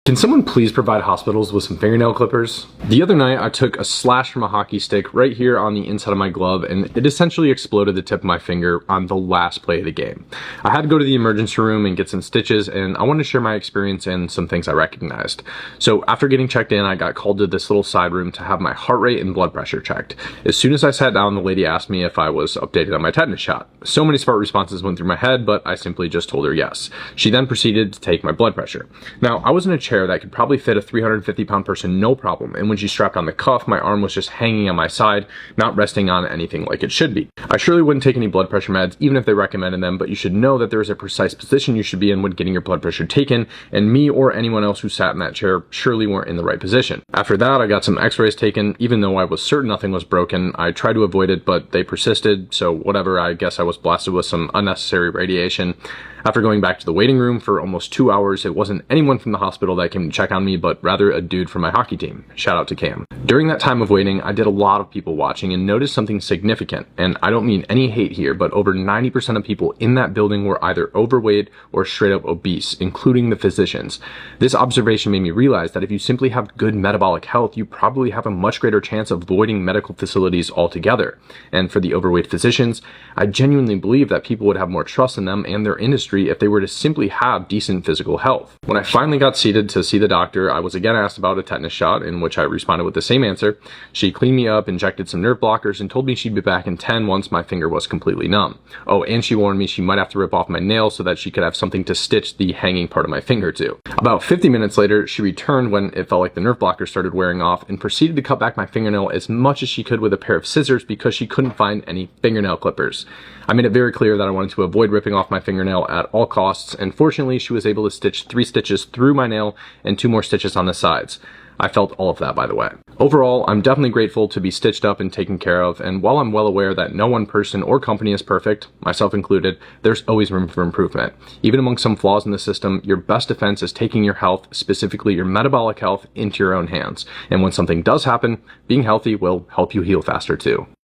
Can someone please provide hospitals with some fingernail clippers? The other night, I took a slash from a hockey stick right here on the inside of my glove, and it essentially exploded the tip of my finger on the last play of the game. I had to go to the emergency room and get some stitches, and I wanted to share my experience and some things I recognized. So after getting checked in, I got called to this little side room to have my heart rate and blood pressure checked. As soon as I sat down, the lady asked me if I was updated on my tetanus shot. So many smart responses went through my head, but I simply just told her yes. She then proceeded to take my blood pressure. Now, I was in a chair that could probably fit a 350-pound person no problem, and when she strapped on the cuff, my arm was just hanging on my side, not resting on anything like it should be. I surely wouldn't take any blood pressure meds, even if they recommended them, but you should know that there is a precise position you should be in when getting your blood pressure taken, and me or anyone else who sat in that chair surely weren't in the right position. After that, I got some x-rays taken. Even though I was certain nothing was broken, I tried to avoid it, but they persisted, so whatever, I guess I was blasted with some unnecessary radiation. After going back to the waiting room for almost 2 hours, it wasn't anyone from the hospital that came to check on me, but rather a dude from my hockey team. Shout out to Cam. During that time of waiting, I did a lot of people watching and noticed something significant, and I don't mean any hate here, but over 90% of people in that building were either overweight or straight up obese, including the physicians. This observation made me realize that if you simply have good metabolic health, you probably have a much greater chance of avoiding medical facilities altogether. And for the overweight physicians, I genuinely believe that people would have more trust in them and their industry if they were to simply have decent physical health. When I finally got seated to see the doctor, I was again asked about a tetanus shot, in which I responded with the same answer. She cleaned me up, injected some nerve blockers, and told me she'd be back in 10 once my finger was completely numb. Oh, and she warned me she might have to rip off my nail so that she could have something to stitch the hanging part of my finger to. About 50 minutes later, she returned when it felt like the nerve blocker started wearing off and proceeded to cut back my fingernail as much as she could with a pair of scissors because she couldn't find any fingernail clippers. I made it very clear that I wanted to avoid ripping off my fingernail at all costs, and fortunately she was able to stitch 3 stitches through my nail and 2 more stitches on the sides. I felt all of that, by the way. Overall, I'm definitely grateful to be stitched up and taken care of, and while I'm well aware that no one person or company is perfect, myself included, there's always room for improvement. Even among some flaws in the system, your best defense is taking your health, specifically your metabolic health, into your own hands. And when something does happen, being healthy will help you heal faster too.